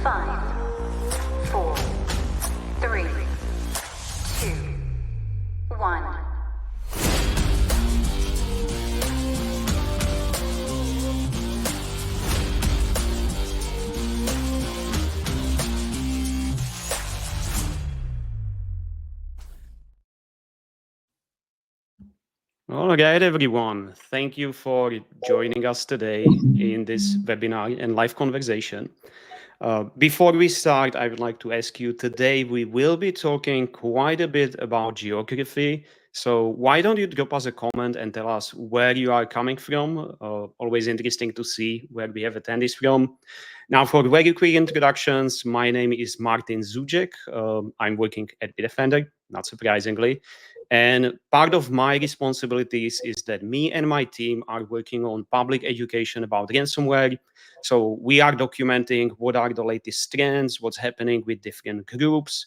5, 4, 3, 2, 1. All right, everyone. Thank you for joining us today in this webinar and live conversation. Before we start, I would like to ask you today, we will be talking quite a bit about geography. So why don't you drop us a comment and tell us where you are coming from? Always interesting to see where we have attendees from. Now, for very quick introductions, my name is Martin Zuzek. I'm working at Bitdefender, not surprisingly. And part of my responsibilities is that me and my team are working on public education about ransomware. So we are documenting what are the latest trends, what's happening with different groups.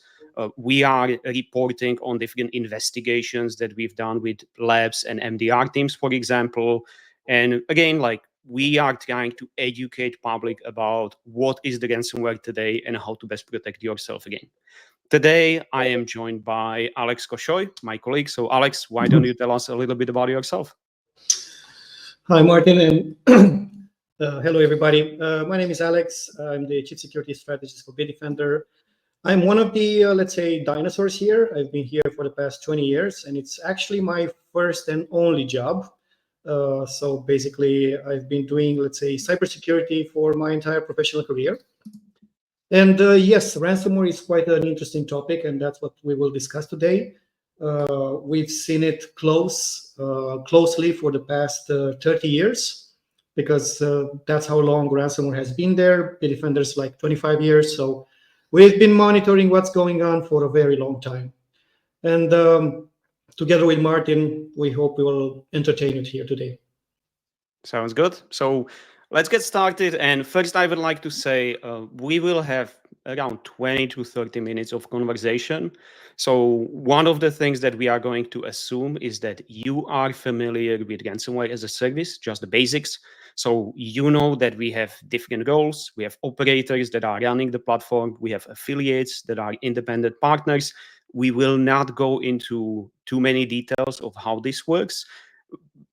We are reporting on different investigations that we've done with labs and MDR teams, for example. And again, like we are trying to educate public about what is the ransomware today and how to best protect yourself again. Today, I am joined by Alex Koshoy, my colleague. So Alex, why don't you tell us a little bit about yourself? Hi, Martin, and hello, everybody. My name is Alex. I'm the Chief Security Strategist for Bitdefender. I'm one of the, let's say, dinosaurs here. I've been here for the past 20 years, and it's actually my first and only job. So basically, I've been doing, let's say, cybersecurity for my entire professional career. And yes, ransomware is quite an interesting topic, and that's what we will discuss today. We've seen it closely for the past 30 years, because that's how long ransomware has been there. Bitdefender's like 25 years, so we've been monitoring what's going on for a very long time. And together with Martin, we hope we will entertain you here today. Sounds good. So let's get started. And first, I would like to say we will have around 20 to 30 minutes of conversation. So one of the things that we are going to assume is that you are familiar with ransomware as a service, just the basics. So you know that we have different roles. We have operators that are running the platform. We have affiliates that are independent partners. We will not go into too many details of how this works.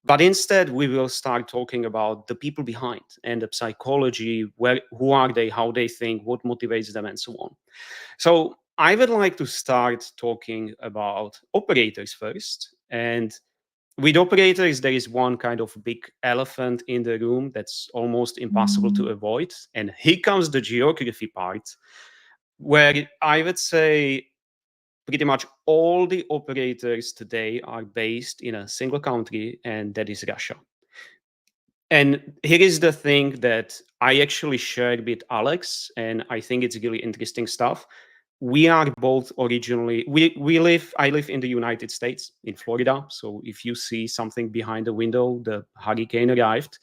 But instead, we will start talking about the people behind and the psychology, who are they, how they think, what motivates them, and so on. So I would like to start talking about operators first. And with operators, there is one kind of big elephant in the room that's almost impossible to avoid. And here comes the geography part, where I would say pretty much all the operators today are based in a single country, and that is Russia. And here is the thing that I actually shared with Alex, and I think it's really interesting stuff. We are both originally, I live in the United States, in Florida. So if you see something behind the window, the hurricane arrived.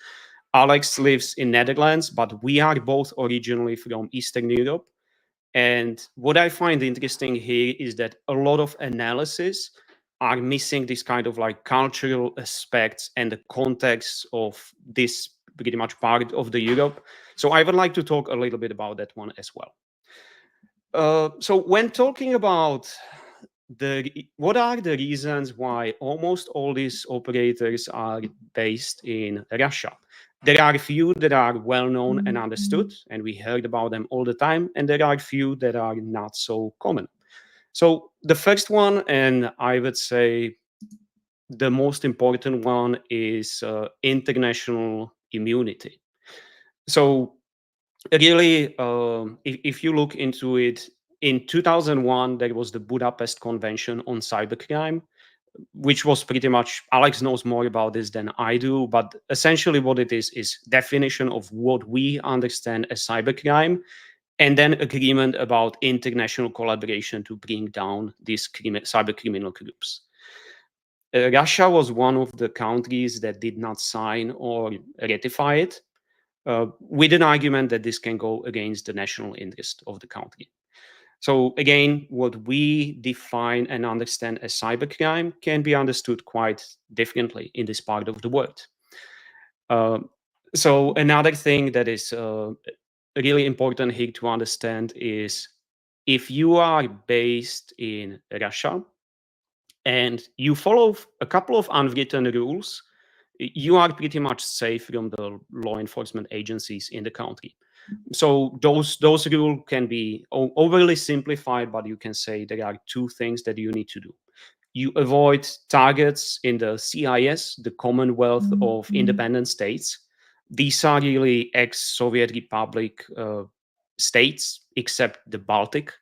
Alex lives in Netherlands, but we are both originally from Eastern Europe. And what I find interesting here is that a lot of analysis are missing this kind of like cultural aspects and the context of this pretty much part of the Europe. So I would like to talk a little bit about that one as well. So when talking about what are the reasons why almost all these operators are based in Russia? There are a few that are well known and understood, and we heard about them all the time, and there are a few that are not so common. So the first one, and I would say the most important one, is international immunity. So really, if you look into it, in 2001, there was the Budapest Convention on Cybercrime, which was pretty much, Alex knows more about this than I do, but essentially what it is definition of what we understand as cybercrime, and then agreement about international collaboration to bring down these cyber criminal groups. Russia was one of the countries that did not sign or ratify it, with an argument that this can go against the national interest of the country. So again, what we define and understand as cybercrime can be understood quite differently in this part of the world. So another thing that is really important here to understand is if you are based in Russia and you follow a couple of unwritten rules, you are pretty much safe from the law enforcement agencies in the country. So those rules can be overly simplified, but you can say there are two things that you need to do. You avoid targets in the CIS, the Commonwealth of Independent States. These are really ex-Soviet Republic states, except the Baltic.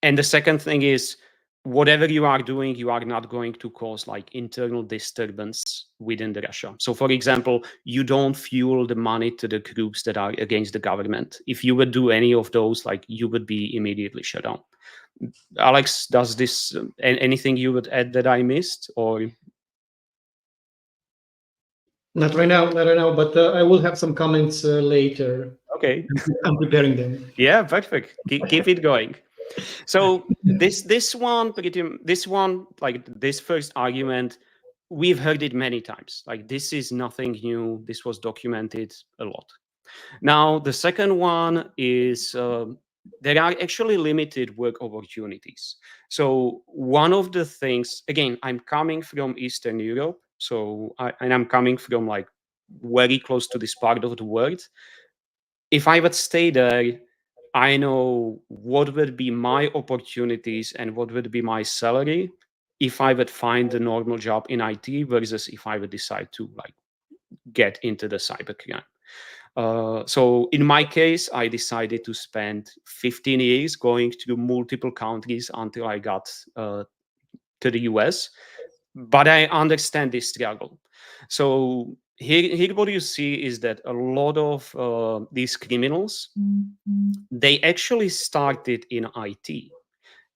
And the second thing is, whatever you are doing, you are not going to cause like internal disturbance within the Russia. So for example, you don't fuel the money to the groups that are against the government. If you would do any of those, like you would be immediately shut down. Alex, does this anything you would add that I missed, or? Not right now, but I will have some comments later. Okay. I'm preparing them. Yeah, perfect. Keep it going. So this one, like this first argument, we've heard it many times. Like this is nothing new. This was documented a lot. Now the second one is there are actually limited work opportunities. So one of the things, again, I'm coming from Eastern Europe, so and I'm coming from like very close to this part of the world. If I would stay there, I know what would be my opportunities and what would be my salary if I would find a normal job in IT versus if I would decide to like get into the cybercrime. So in my case, I decided to spend 15 years going to multiple countries until I got to the US. But I understand this struggle. So here what you see is that a lot of these criminals, they actually started in IT.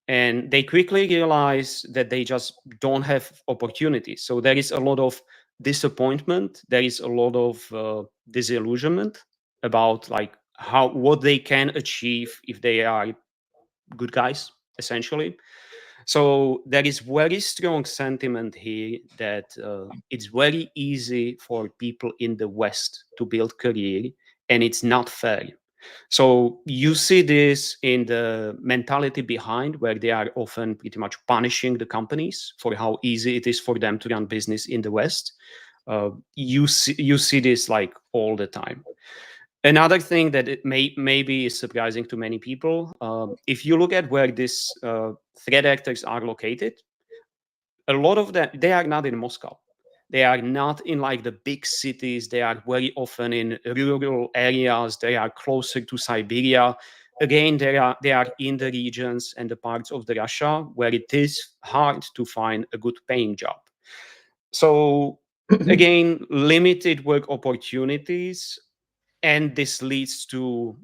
And they quickly realize that they just don't have opportunities. So there is a lot of disappointment. There is a lot of disillusionment about like what they can achieve if they are good guys, essentially. So there is very strong sentiment here that it's very easy for people in the West to build career, and it's not fair. So you see this in the mentality behind, where they are often pretty much punishing the companies for how easy it is for them to run business in the West. You see this like all the time. Another thing that it maybe is surprising to many people, if you look at where these threat actors are located, a lot of them, they are not in Moscow. They are not in like the big cities. They are very often in rural areas. They are closer to Siberia. Again, they are in the regions and the parts of the Russia where it is hard to find a good paying job. So again, limited work opportunities, and this leads to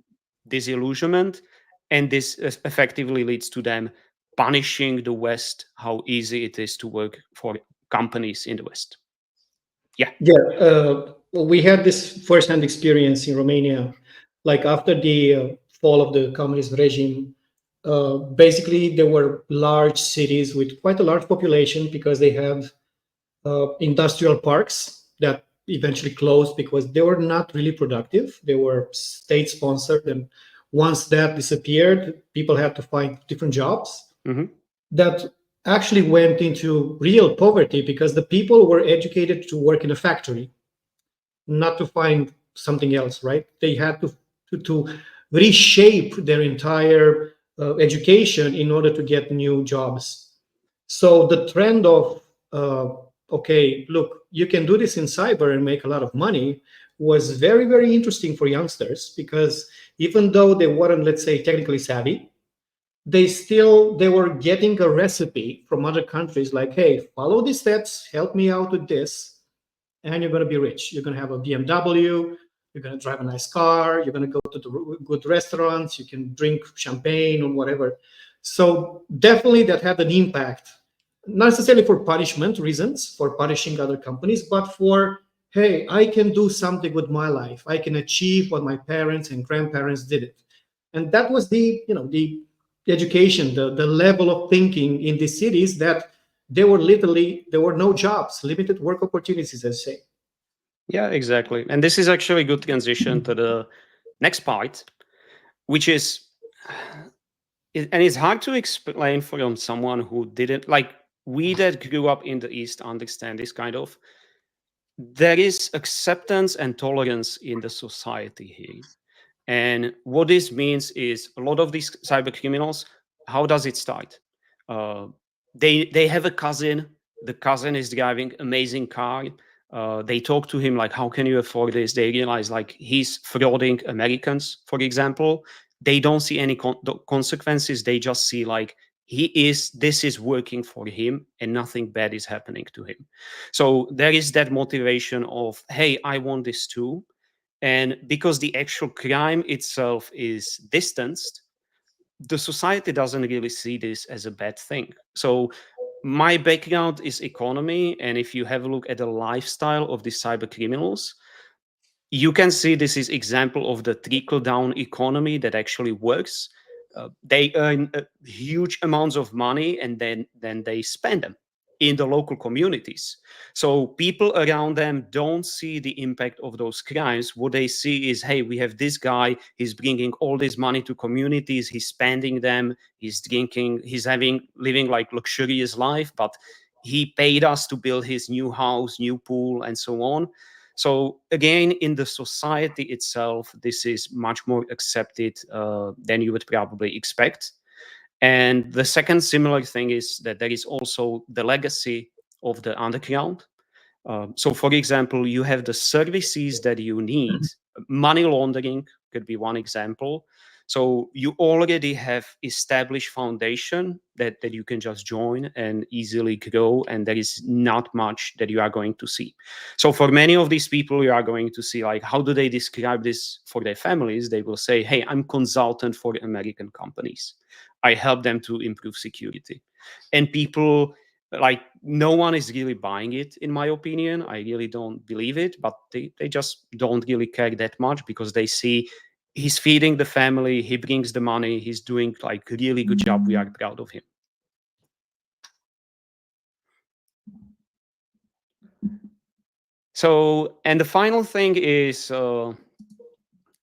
disillusionment, and this effectively leads to them punishing the West, how easy it is to work for companies in the West. Yeah. We had this first-hand experience in Romania. Like after the fall of the communist regime, basically there were large cities with quite a large population because they have industrial parks that eventually closed because they were not really productive. They were state sponsored, and once that disappeared, people had to find different jobs. That actually went into real poverty because the people were educated to work in a factory, not to find something else, right? They had to reshape their entire education in order to get new jobs. So the trend of okay, look, you can do this in cyber and make a lot of money was very, very interesting for youngsters, because even though they weren't, let's say, technically savvy, they were getting a recipe from other countries like, hey, follow these steps, help me out with this, and you're going to be rich. You're going to have a BMW, you're going to drive a nice car, you're going to go to the good restaurants, you can drink champagne or whatever. So definitely that had an impact, not necessarily for punishment reasons, for punishing other companies, but for, hey, I can do something with my life. I can achieve what my parents and grandparents did it. And that was the education, the level of thinking in these cities, that there were no jobs, limited work opportunities, as I say. Yeah, exactly. And this is actually a good transition to the next part, which is, and it's hard to explain from someone who didn't, like, we that grew up in the East understand this kind of, there is acceptance and tolerance in the society here. And what this means is a lot of these cyber criminals, how does it start? Uh, they have a cousin. The cousin is driving amazing car. They talk to him like, how can you afford this? They realize like he's frauding Americans, for example. They don't see any consequences. They just see like this is working for him and nothing bad is happening to him. So there is that motivation of, hey, I want this too. And because the actual crime itself is distanced, the society doesn't really see this as a bad thing. So my background is economy, and if you have a look at the lifestyle of the cyber criminals, you can see this is example of the trickle down economy that actually works. They earn huge amounts of money and then they spend them in the local communities. So people around them don't see the impact of those crimes. What they see is, hey, we have this guy, he's bringing all this money to communities, he's spending them, he's drinking, he's living like luxurious life, but he paid us to build his new house, new pool, and so on. So again, in the society itself, this is much more accepted than you would probably expect. And the second similar thing is that there is also the legacy of the underground. So, for example, you have the services that you need. Money laundering could be one example. So you already have established foundation that you can just join and easily grow, and there is not much that you are going to see. So for many of these people, you are going to see like, how do they describe this for their families? They will say, hey, I'm consultant for American companies. I help them to improve security. And people, like, no one is really buying it, in my opinion. I really don't believe it, but they just don't really care that much because they see he's feeding the family, he brings the money, he's doing like a really good job. We are proud of him. So, and the final thing is,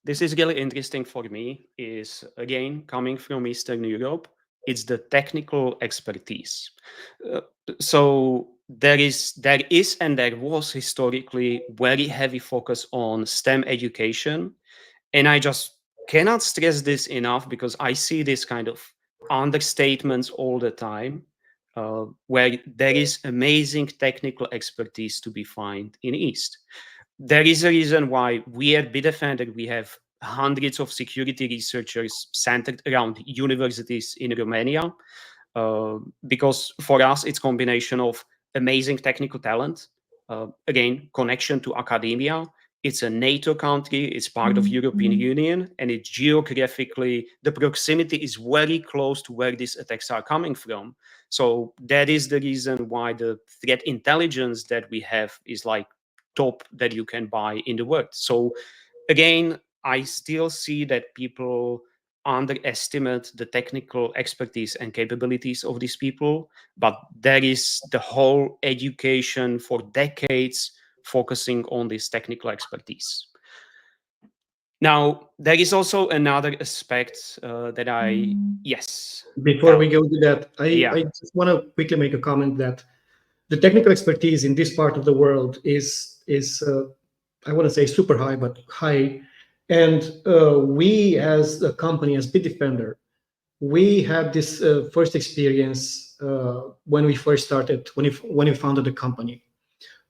this is really interesting for me, is again, coming from Eastern Europe, it's the technical expertise. Uh, so there is and there was historically very heavy focus on STEM education. And I just cannot stress this enough because I see this kind of understatements all the time, where there is amazing technical expertise to be found in East. There is a reason why we at Bitdefender, we have hundreds of security researchers centered around universities in Romania, because for us, it's combination of amazing technical talent, again, connection to academia. It's a NATO country, it's part of European Union, and it geographically, the proximity is very close to where these attacks are coming from. So that is the reason why the threat intelligence that we have is like top that you can buy in the world. So again, I still see that people underestimate the technical expertise and capabilities of these people, but there is the whole education for decades focusing on this technical expertise. Now, there is also another aspect that yes. Before we go to that, I just want to quickly make a comment that the technical expertise in this part of the world is I want to say super high, but high. And we as a company, as Bitdefender, we had this first experience when we first started, when we founded the company.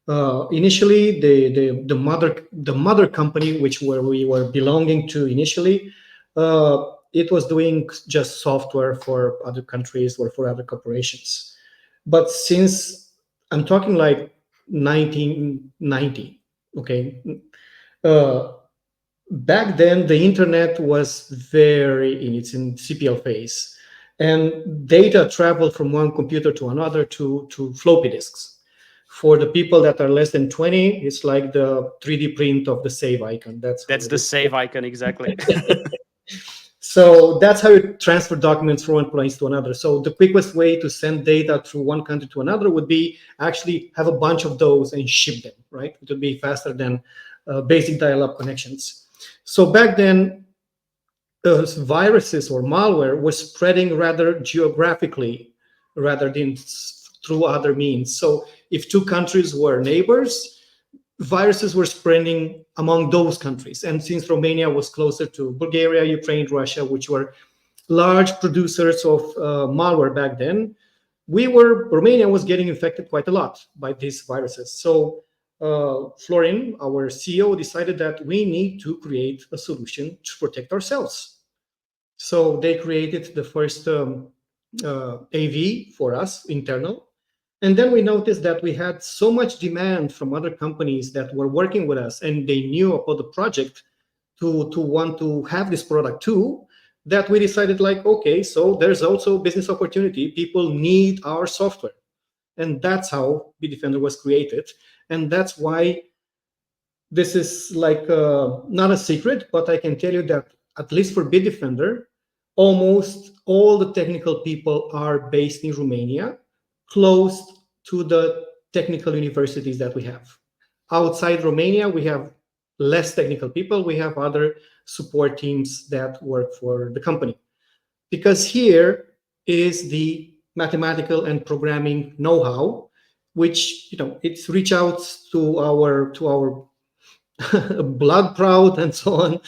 Initially, the mother company, which we were belonging to initially, it was doing just software for other countries or for other corporations. But since I'm talking like 1990, okay, back then the internet was very in its incipient phase, and data traveled from one computer to another to floppy disks. For the people that are less than 20, it's like the 3D print of the save icon. That's the save icon, exactly. So that's how you transfer documents from one place to another. So the quickest way to send data through one country to another would be actually have a bunch of those and ship them, right? It would be faster than basic dial-up connections. So back then, viruses or malware was spreading rather geographically rather than through other means. So if two countries were neighbors, viruses were spreading among those countries. And since Romania was closer to Bulgaria, Ukraine, Russia, which were large producers of malware back then, Romania was getting infected quite a lot by these viruses. So Florin, our CEO, decided that we need to create a solution to protect ourselves. So they created the first AV for us, internal. And then we noticed that we had so much demand from other companies that were working with us and they knew about the project to want to have this product too, that we decided like, okay, so there's also business opportunity. People need our software. And that's how Bitdefender was created. And that's why this is like not a secret, but I can tell you that at least for Bitdefender, almost all the technical people are based in Romania, close to the technical universities that we have. Outside Romania, we have less technical people. We have other support teams that work for the company. Because here is the mathematical and programming know-how, which it's reach out to our blood proud and so on.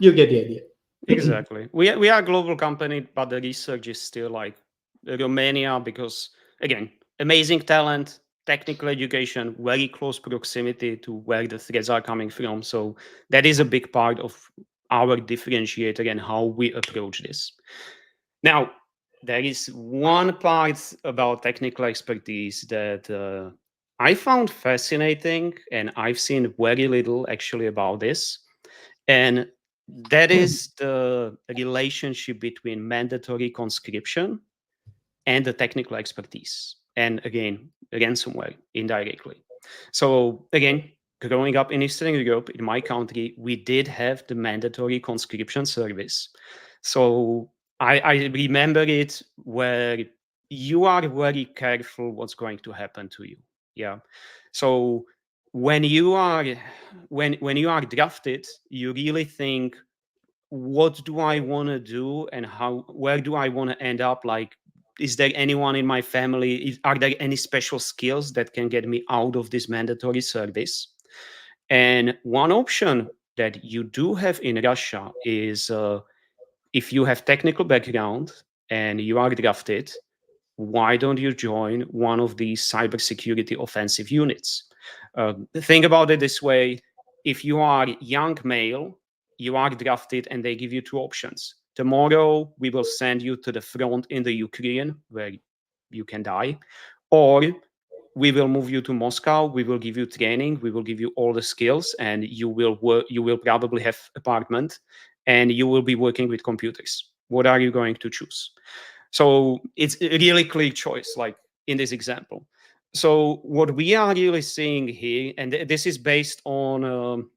You get the idea. Exactly. We are a global company, but the research is still like Romania because, again, amazing talent, technical education, very close proximity to where the threats are coming from. So that is a big part of our differentiator and how we approach this. Now, there is one part about technical expertise that I found fascinating, and I've seen very little actually about this. And that is the relationship between mandatory conscription and the technical expertise. And again, ransomware indirectly. So again, growing up in Eastern Europe, in my country, we did have the mandatory conscription service. So I remember it where you are very careful what's going to happen to you. Yeah. So when you are when you are drafted, you really think, what do I want to do and where do I want to end up? Like, is there anyone in my family? Are there any special skills that can get me out of this mandatory service? And one option that you do have in Russia is if you have technical background and you are drafted, why don't you join one of these cybersecurity offensive units? Think about it this way: if you are young male, you are drafted and they give you two options. Tomorrow we will send you to the front in the Ukraine where you can die, or we will move you to Moscow, we will give you training, we will give you all the skills, and you will work, you will probably have apartment and you will be working with computers. What are you going to choose? So it's a really clear choice, like in this example. So what we are really seeing here, and this is based on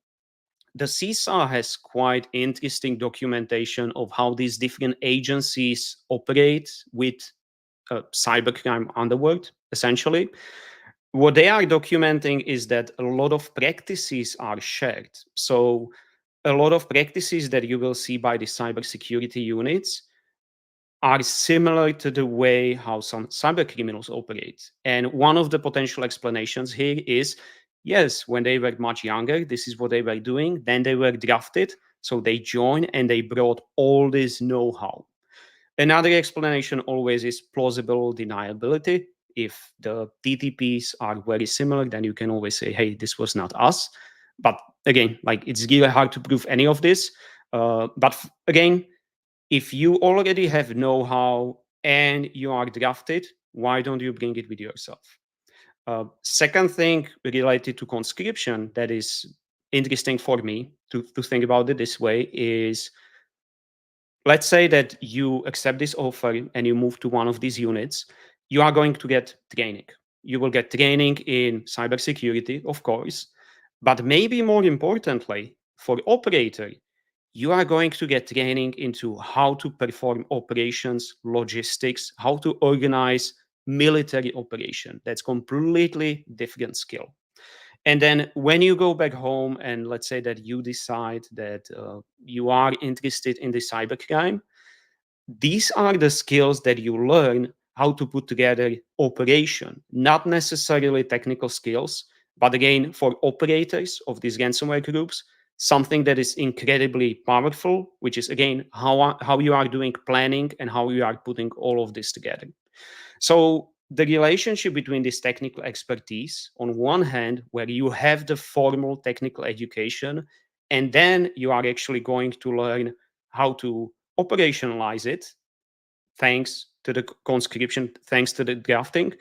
the CISA has quite interesting documentation of how these different agencies operate with cybercrime underworld, essentially. What they are documenting is that a lot of practices are shared. So a lot of practices that you will see by the cybersecurity units are similar to the way how some cyber criminals operate. And one of the potential explanations here is, yes, when they were much younger, this is what they were doing. Then they were drafted, so they joined and they brought all this know-how. Another explanation always is plausible deniability. If the TTPs are very similar, then you can always say, hey, this was not us. But again, like it's really hard to prove any of this. But again, if you already have know-how and you are drafted, why don't you bring it with yourself? Second thing related to conscription that is interesting for me to think about it this way is, let's say that you accept this offer and you move to one of these units, you are going to get training. You will get training in cybersecurity, of course, but maybe more importantly, for operator, you are going to get training into how to perform operations, logistics, how to organize military operation. That's completely different skill. And then when you go back home and let's say that you decide that you are interested in the cybercrime, these are the skills that you learn how to put together operation, not necessarily technical skills, but again, for operators of these ransomware groups, something that is incredibly powerful, which is again, how you are doing planning and how you are putting all of this together. So the relationship between this technical expertise on one hand, where you have the formal technical education, and then you are actually going to learn how to operationalize it thanks to the conscription, thanks to the drafting.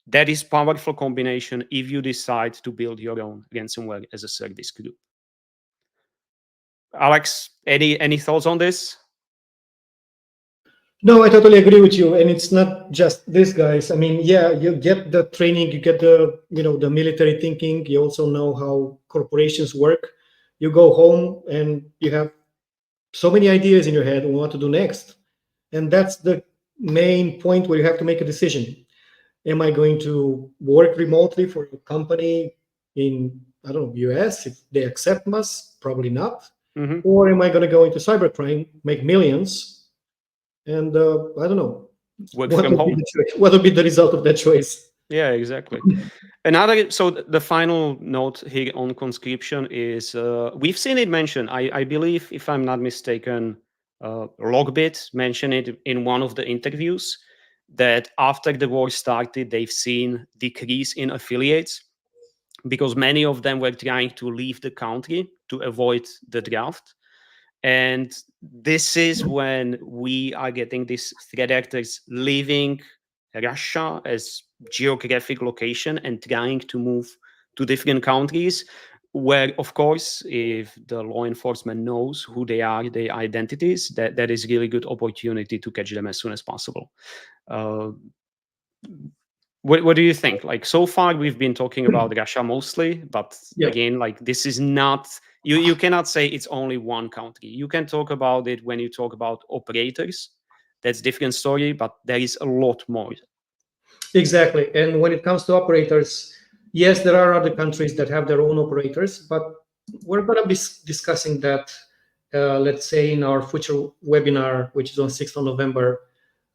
That is powerful combination if you decide to build your own ransomware as a service group. Alex, any thoughts on this? No, I totally agree with you. And it's not just this, guys. I mean, yeah, you get the training, you get the, the military thinking. You also know how corporations work. You go home and you have so many ideas in your head on what to do next. And that's the main point where you have to make a decision. Am I going to work remotely for a company in, I don't know, US, if they accept us? Probably not. Mm-hmm. Or am I going to go into cybercrime, make millions, and I don't know, Work what from would be home. the choice? What would be the result of that choice? Yeah, exactly. So the final note here on conscription is we've seen it mentioned. I believe, if I'm not mistaken, Logbit mentioned it in one of the interviews that after the war started, they've seen decrease in affiliates because many of them were trying to leave the country to avoid the draft. And this is when we are getting these threat actors leaving Russia as geographic location and trying to move to different countries where, of course, if the law enforcement knows who they are, their identities, that is really good opportunity to catch them as soon as possible. What do you think? Like, so far we've been talking about Russia mostly, but Yeah, again, like, this is not, you cannot say it's only one country. You can talk about it when you talk about operators. That's different story, but there is a lot more. exactly. And when it comes to operators, yes, there are other countries that have their own operators, but we're going to be discussing that, let's say, in our future webinar, which is on 6th of November,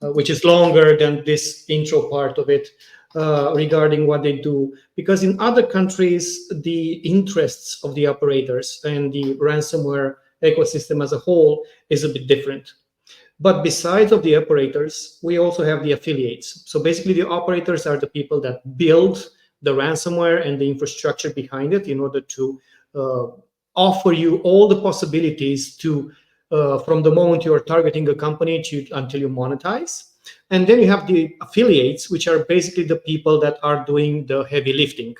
which is longer than this intro part of it, regarding what they do. Because in other countries, the interests of the operators and the ransomware ecosystem as a whole is a bit different. But besides of the operators, we also have the affiliates. So basically, the operators are the people that build the ransomware and the infrastructure behind it in order to offer you all the possibilities to from the moment you are targeting a company to until you monetize. And then you have the affiliates, which are basically the people that are doing the heavy lifting.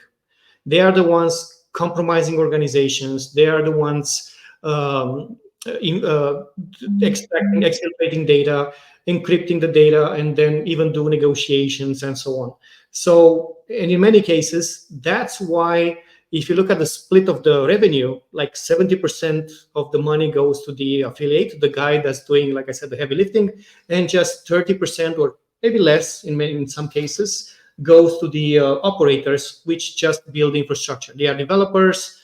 They are the ones compromising organizations. They are the ones in, extracting, exfiltrating data, encrypting the data, and then even do negotiations and so on. So, and in many cases, that's why if you look at the split of the revenue, like 70% of the money goes to the affiliate, the guy that's doing, like I said, the heavy lifting, and just 30% or maybe less in some cases goes to the operators, which just build infrastructure. They are developers,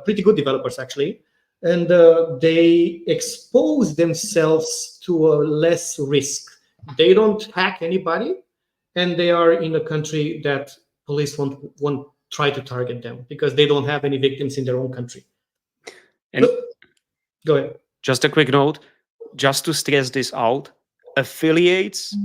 pretty good developers actually, and they expose themselves to a less risk. They don't hack anybody, and they are in a country that police won't try to target them because they don't have any victims in their own country. And go ahead. Just a quick note, just to stress this out, affiliates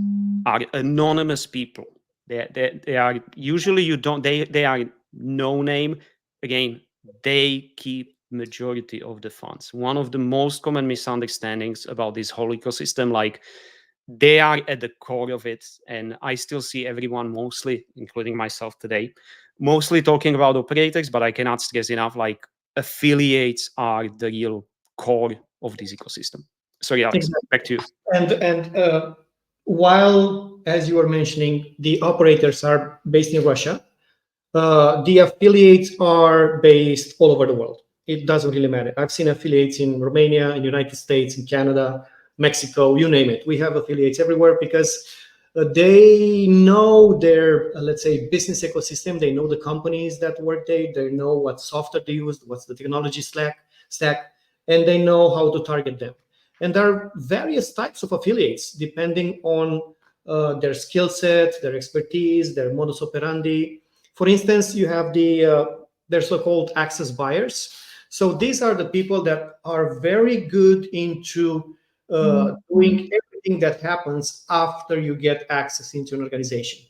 are anonymous people. They are usually they are no name. Again, they keep majority of the funds. One of the most common misunderstandings about this whole ecosystem, like, they are at the core of it, and I still see everyone, mostly including myself today, mostly talking about operators, but I cannot stress enough, like, affiliates are the real core of this ecosystem. Sorry, Alex, Exactly. back to you. And while, as you were mentioning, the operators are based in Russia, the affiliates are based all over the world. It doesn't really matter. I've seen affiliates in Romania, in the United States, in Canada, Mexico, you name it. We have affiliates everywhere because They know their, let's say, business ecosystem. They know the companies that work there. They know what software they use, what's the technology stack, and they know how to target them. And there are various types of affiliates depending on their skill set, their expertise, their modus operandi. For instance, you have their so-called access buyers. So these are the people that are very good into doing everything that happens after you get access into an organization.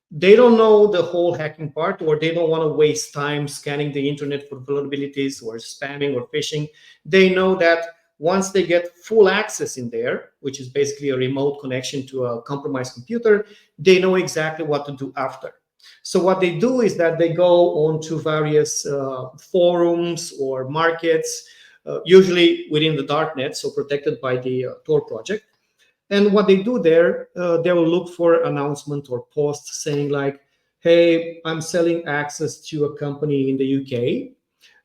They don't know the whole hacking part, or they don't want to waste time scanning the internet for vulnerabilities or spamming or phishing. They know that once they get full access in there, which is basically a remote connection to a compromised computer, they know exactly what to do after. So what they do is that they go on to various forums or markets, usually within the darknet, so protected by the Tor project. And what they do there, they will look for announcement or posts saying like, hey, I'm selling access to a company in the UK.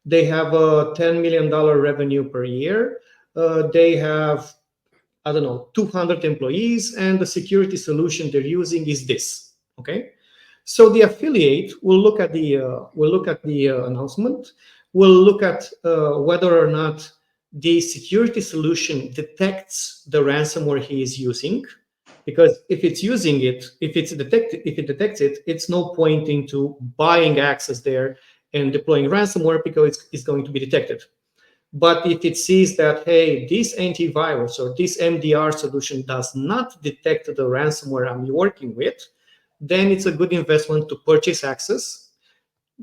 They have a $10 million revenue per year. They have, I don't know, 200 employees, and the security solution they're using is this. Okay. So the affiliate will look at the announcement, will look at whether or not the security solution detects the ransomware he is using, because if it's using it, if it detects it, it's no point into buying access there and deploying ransomware because it's going to be detected. But if it sees that, hey, this antivirus or this MDR solution does not detect the ransomware I'm working with, then it's a good investment to purchase access.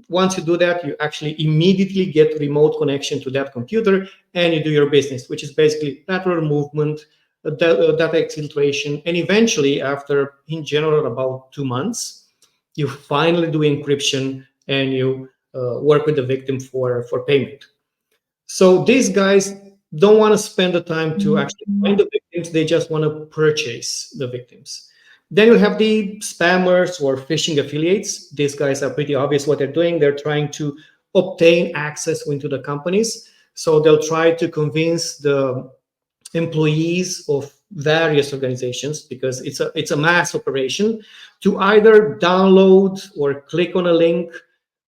Once you do that, you actually immediately get remote connection to that computer and you do your business, which is basically lateral movement, data exfiltration, and eventually, after, in general, about 2 months, you finally do encryption and you work with the victim for payment. So these guys don't want to spend the time to actually find the victims. They just want to purchase the victims. Then you have the spammers or phishing affiliates. These guys are pretty obvious what they're doing. They're trying to obtain access into the companies. So they'll try to convince the employees of various organizations, because it's a mass operation, to either download or click on a link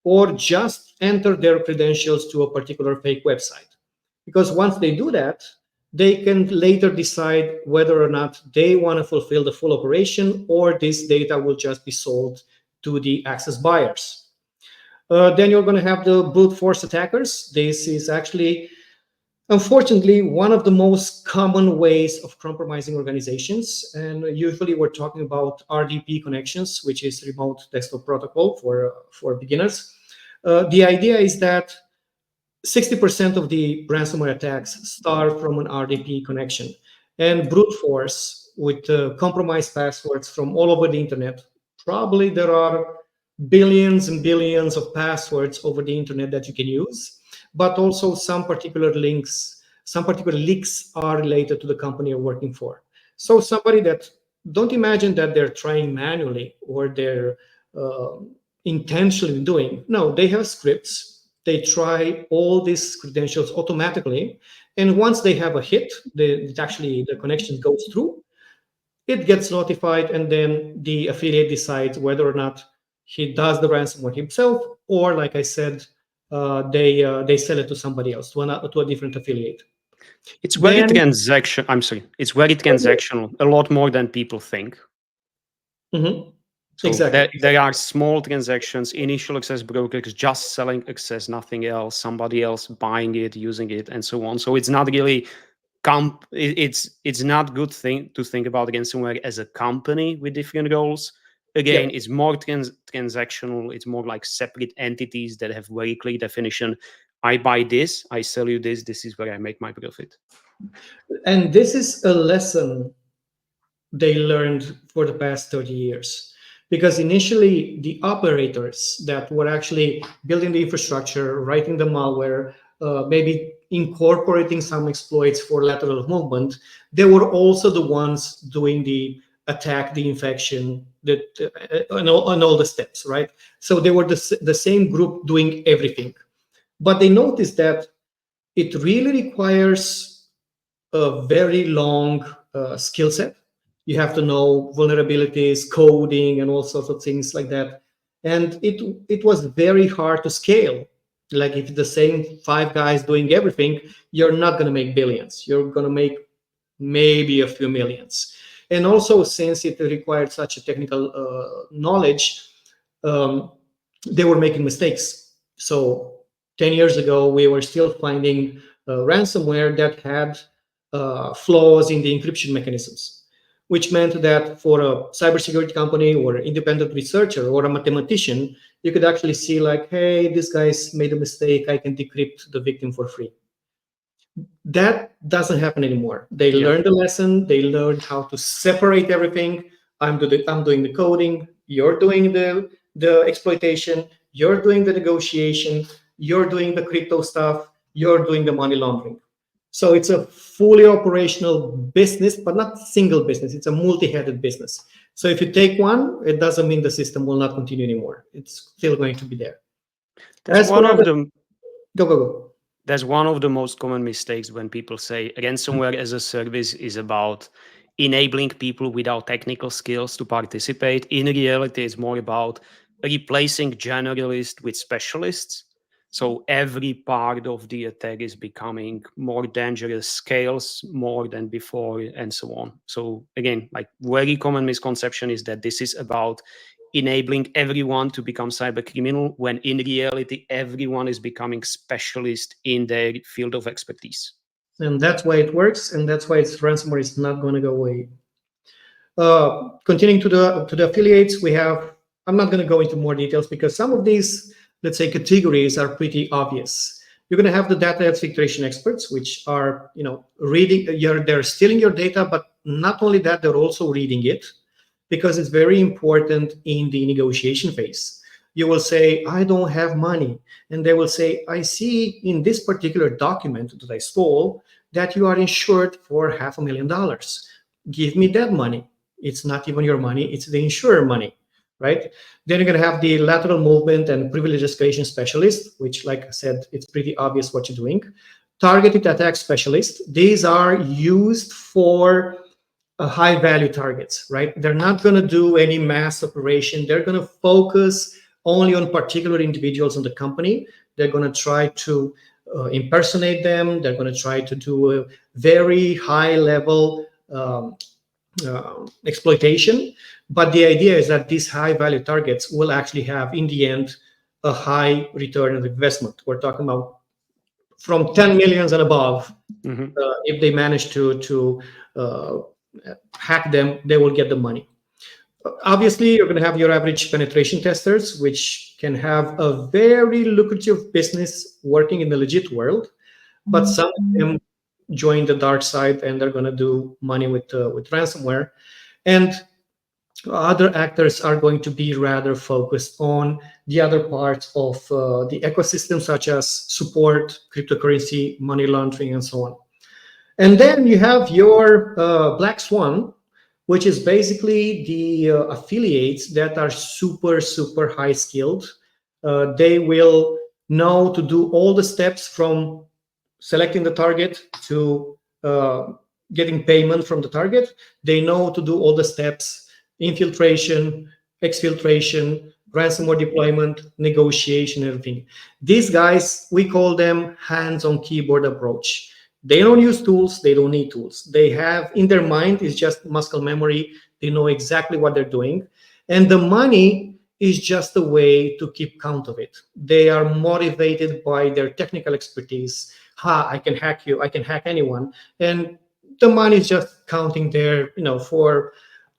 or just enter their credentials to a particular fake website. Because once they do that, they can later decide whether or not they want to fulfill the full operation, or this data will just be sold to the access buyers. Then you're going to have the brute force attackers. This is actually, unfortunately, one of the most common ways of compromising organizations. And usually we're talking about RDP connections, which is remote desktop protocol for beginners. The idea is that 60% of the ransomware attacks start from an RDP connection. And brute force with compromised passwords from all over the internet. Probably there are billions and billions of passwords over the internet that you can use, but also some particular leaks are related to the company you're working for. So somebody that, don't imagine that they're trying manually or they're intentionally doing. No, they have scripts. They try all these credentials automatically. And once they have a hit, the connection goes through, it gets notified, and then the affiliate decides whether or not he does the ransomware himself, or, like I said, they sell it to somebody else, to a different affiliate. It's very Then, transaction. I'm sorry. It's very transactional, a lot more than people think. Mhm. So Exactly. there are small transactions, initial access brokers just selling access, nothing else, somebody else buying it, using it, and so on. So it's not really it's not good thing to think about ransomware as a company with different roles. Again, Yeah. it's more transactional. It's more like separate entities that have very clear definition. I buy this, I sell you this. This is where I make my profit. And this is a lesson they learned for the past 30 years. Because initially, the operators that were actually building the infrastructure, writing the malware, maybe incorporating some exploits for lateral movement, they were also the ones doing the attack, the infection, and all the steps, right? So they were the same group doing everything. But they noticed that it really requires a very long skill set. You have to know vulnerabilities, coding, and all sorts of things like that. And it was very hard to scale. Like if the same five guys doing everything, you're not going to make billions. You're going to make maybe a few millions. And also, since it required such a technical knowledge, um, they were making mistakes. So 10 years ago, we were still finding ransomware that had flaws in the encryption mechanisms, which meant that for a cybersecurity company or independent researcher or a mathematician, you could actually see like, hey, this guy's made a mistake. I can decrypt the victim for free. That doesn't happen anymore. They learned the lesson. They learned how to separate everything. I'm doing the coding. You're doing the exploitation. You're doing the negotiation. You're doing the crypto stuff. You're doing the money laundering. So it's a fully operational business, but not single business. It's a multi-headed business. So if you take one, it doesn't mean the system will not continue anymore. It's still going to be there. That's one of them. Go. That's one of the most common mistakes when people say ransomware as a service is about enabling people without technical skills to participate. In reality, it's more about replacing generalists with specialists. So every part of the attack is becoming more dangerous, scales more than before, and so on. So again, like very common misconception is that this is about enabling everyone to become cyber criminal, when in reality everyone is becoming specialist in their field of expertise. And that's why it works, and that's why ransomware is not going to go away. Continuing to the affiliates, we have. I'm not going to go into more details because some of these, let's say, categories are pretty obvious. You're going to have the data exfiltration experts, which are reading. They're stealing your data, but not only that, they're also reading it, because it's very important in the negotiation phase. You will say, I don't have money. And they will say, I see in this particular document that I stole that you are insured for $500,000. Give me that money. It's not even your money, it's the insurer money, right? Then you're going to have the lateral movement and privilege escalation specialist, which, like I said, it's pretty obvious what you're doing. Targeted attack specialist. These are used for high value targets, right? They're not going to do any mass operation. They're going to focus only on particular individuals in the company. They're going to try to impersonate them. They're going to try to do a very high level exploitation. But the idea is that these high value targets will actually have, in the end, a high return on investment. We're talking about from 10 millions and above. If they manage to hack them, they will get the money. Obviously, you're going to have your average penetration testers, which can have a very lucrative business working in the legit world, but some of them join the dark side and they're going to do money with ransomware. And other actors are going to be rather focused on the other parts of the ecosystem, such as support, cryptocurrency, money laundering, and so on. And then you have your black swan, which is basically the affiliates that are super, super high skilled. They will know to do all the steps from selecting the target to getting payment from the target. They know to do all the steps: infiltration, exfiltration, ransomware deployment, negotiation, everything. These guys, we call them hands-on keyboard approach. They don't use tools. They don't need tools. They have in their mind is just muscle memory. They know exactly what they're doing. And the money is just a way to keep count of it. They are motivated by their technical expertise. I can hack you. I can hack anyone. And the money is just counting there,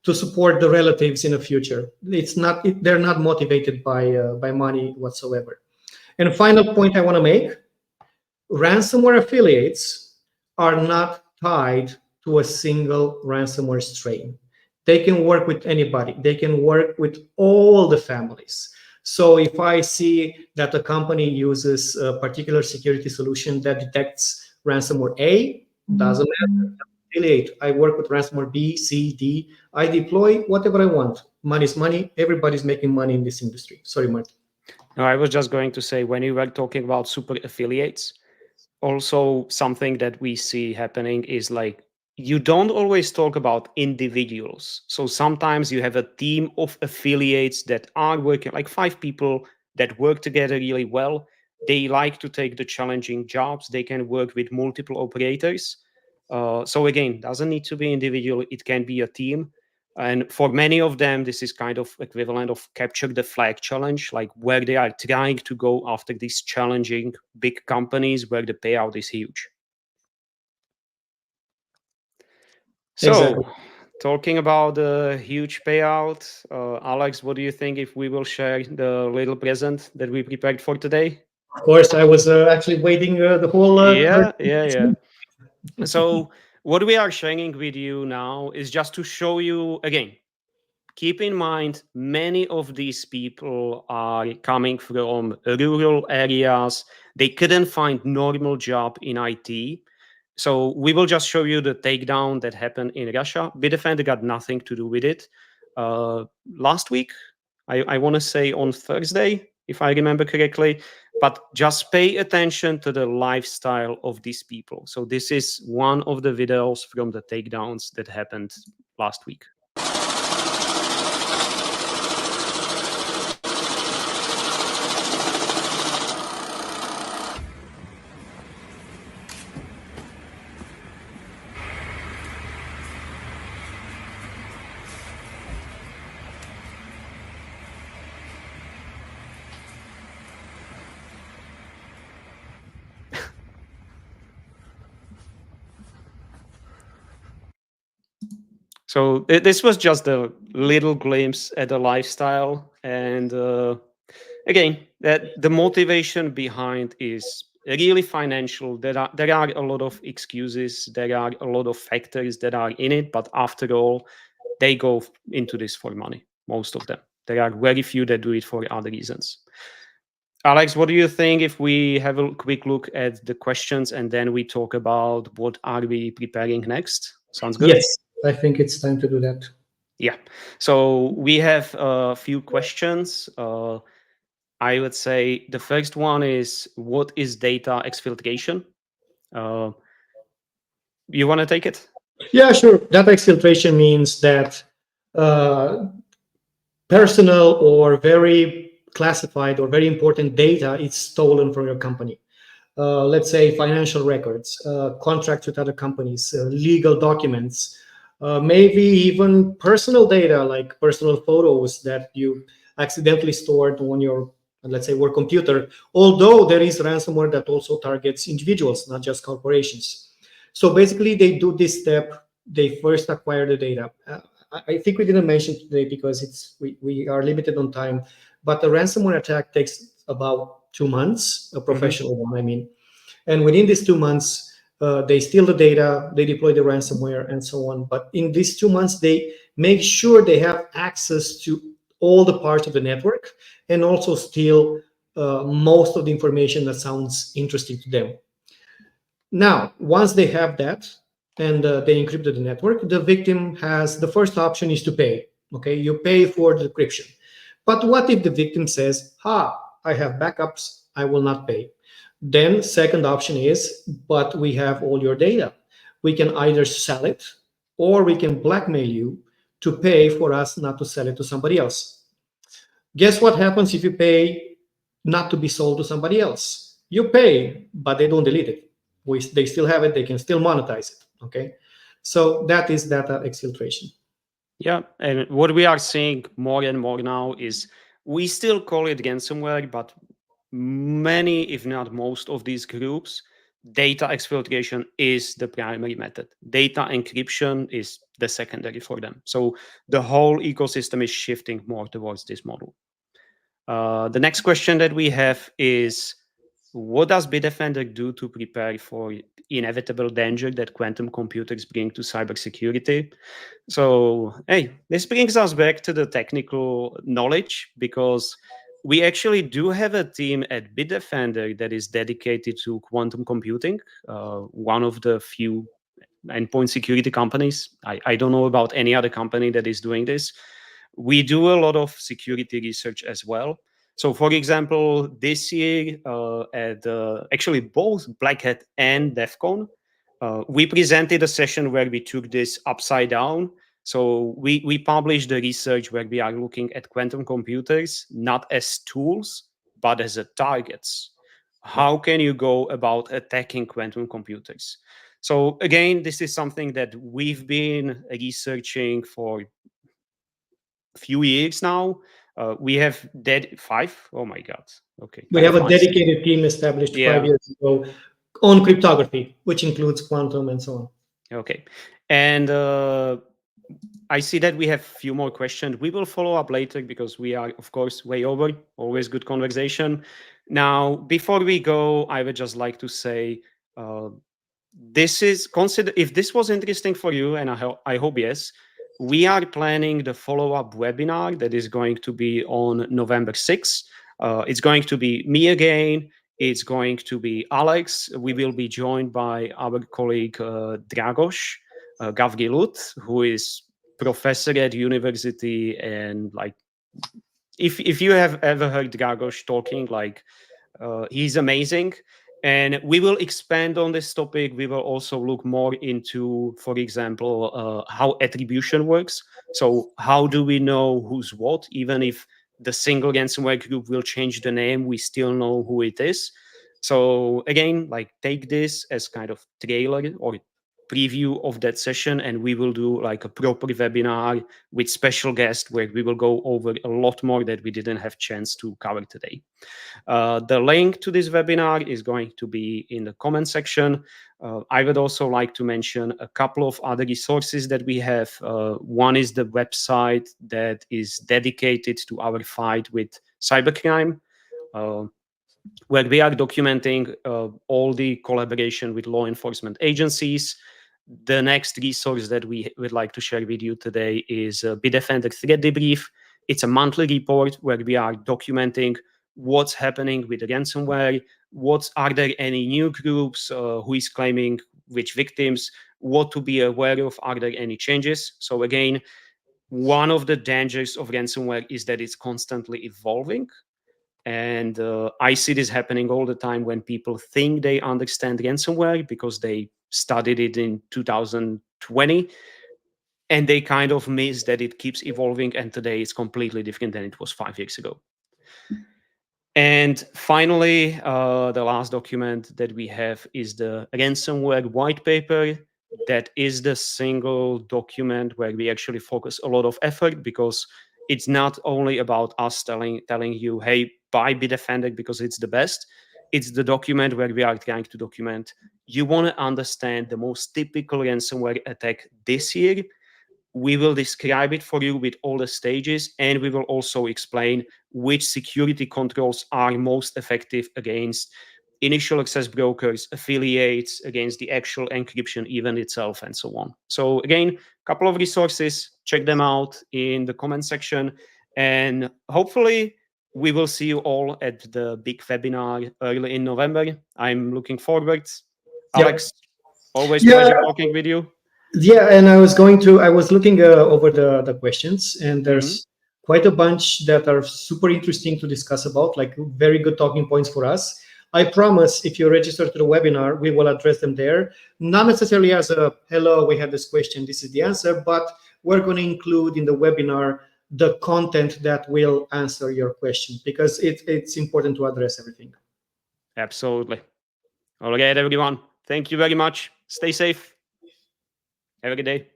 to support the relatives in the future. It's not. They're not motivated by money whatsoever. And final point I want to make: ransomware affiliates are not tied to a single ransomware strain. They can work with anybody. They can work with all the families. So if I see that a company uses a particular security solution that detects ransomware A, doesn't matter. Affiliate. I work with ransomware B, C, D. I deploy whatever I want. Money is money. Everybody's making money in this industry. Sorry, Martin. No, I was just going to say, when you were talking about super affiliates, also something that we see happening is like you don't always talk about individuals. So sometimes you have a team of affiliates that are working, like 5 people that work together really well. They like to take the challenging jobs. They can work with multiple operators. So again, doesn't need to be individual. It can be a team. And for many of them, this is kind of equivalent of capture the flag challenge, like where they are trying to go after these challenging big companies where the payout is huge. So, Exactly. talking about the huge payout, Alex, what do you think if we will share the little present that we prepared for today? Of course, I was actually waiting the whole. Yeah. So, what we are sharing with you now is just to show you again. Keep in mind, many of these people are coming from rural areas. They couldn't find normal job in IT. So we will just show you the takedown that happened in Russia. Bitdefender got nothing to do with it. Last week, I want to say on Thursday, if I remember correctly, but just pay attention to the lifestyle of these people. So this is one of the videos from the takedowns that happened last week. So this was just a little glimpse at the lifestyle, and again, that the motivation behind is really financial. There are a lot of excuses, there are a lot of factors that are in it, but after all, they go into this for money. Most of them. There are very few that do it for other reasons. Alex, what do you think if we have a quick look at the questions and then we talk about what are we preparing next? Sounds good? Yes, I think it's time to do that. Yeah. So we have a few questions. I would say the first one is, what is data exfiltration? Uh, you want to take it? Yeah, sure. Data exfiltration means that uh, personal or very classified or very important data is stolen from your company. Let's say financial records, contracts with other companies, legal documents, maybe even personal data like personal photos that you accidentally stored on your, let's say, work computer. Although there is ransomware that also targets individuals, not just corporations. So basically, they do this step. They first acquire the data. I think we didn't mention today because we are limited on time, but the ransomware attack takes about 2 months, a professional one, I mean. And within these 2 months, they steal the data, they deploy the ransomware, and so on. But in these 2 months, they make sure they have access to all the parts of the network and also steal most of the information that sounds interesting to them. Now, once they have that and they encrypted the network, the victim has the first option is to pay. Okay, you pay for the decryption. But what if the victim says, I have backups, I will not pay? Then second option is, but we have all your data. We can either sell it or we can blackmail you to pay for us not to sell it to somebody else. Guess what happens if you pay not to be sold to somebody else? You pay, but they don't delete it. They still have it, they can still monetize it. Okay. So that is data exfiltration. Yeah. And what we are seeing more and more now is we still call it ransomware, but many, if not most of these groups, data exfiltration is the primary method. Data encryption is the secondary for them. So the whole ecosystem is shifting more towards this model. The next question that we have is, what does Bitdefender do to prepare for inevitable danger that quantum computers bring to cybersecurity? So, hey, this brings us back to the technical knowledge, because we actually do have a team at Bitdefender that is dedicated to quantum computing, one of the few endpoint security companies. I don't know about any other company that is doing this. We do a lot of security research as well. So, for example, this year at actually both Black Hat and DEF CON, We presented a session where we took this upside down. So we published the research where we are looking at quantum computers, not as tools, but as a targets. How can you go about attacking quantum computers? So again, this is something that we've been researching for a few years now. We have five. Oh my God. Okay. We have a dedicated team established 5 years ago on cryptography, which includes quantum and so on. Okay. And I see that we have a few more questions. We will follow up later because we are, of course, way over. Always good conversation. Now, before we go, I would just like to say, if this was interesting for you, and I hope yes, we are planning the follow-up webinar that is going to be on November 6th. It's going to be me again. It's going to be Alex. We will be joined by our colleague Dragos Gavgilut, who is professor at university, and like if you have ever heard Dragos talking, like he's amazing. And we will expand on this topic. We will also look more into, for example, how attribution works. So how do we know who's what? Even if the single ransomware group will change the name, we still know who it is. So again, like take this as kind of trailer or preview of that session, and we will do like a proper webinar with special guests where we will go over a lot more that we didn't have chance to cover today. The link to this webinar is going to be in the comment section. I would also like to mention a couple of other resources that we have. One is the website that is dedicated to our fight with cybercrime, where we are documenting all the collaboration with law enforcement agencies. The next resource that we would like to share with you today is Bitdefender Threat Debrief. It's a monthly report where we are documenting what's happening with the ransomware, are there any new groups, who is claiming which victims, what to be aware of, are there any changes. So again, one of the dangers of ransomware is that it's constantly evolving. And I see this happening all the time when people think they understand ransomware because they studied it in 2020, and they kind of miss that it keeps evolving, and today it's completely different than it was 5 years ago. And finally, the last document that we have is the ransomware white paper. That is the single document where we actually focus a lot of effort, because it's not only about us telling you, hey, buy Bitdefender because it's the best. It's the document where we are trying to document, you want to understand the most typical ransomware attack this year. We will describe it for you with all the stages, and we will also explain which security controls are most effective against initial access brokers, affiliates, against the actual encryption event itself, and so on. So again, a couple of resources, check them out in the comment section, and hopefully we will see you all at the big webinar early in November. I'm looking forward. Alex, always pleasure talking with you. Yeah, and I was looking over the questions, and there's quite a bunch that are super interesting to discuss about, like very good talking points for us. I promise if you register to the webinar, we will address them there. Not necessarily as a, hello, we have this question, this is the answer, but we're going to include in the webinar the content that will answer your question, because it's important to address everything. Absolutely. All right, everyone. Thank you very much. Stay safe. Have a good day.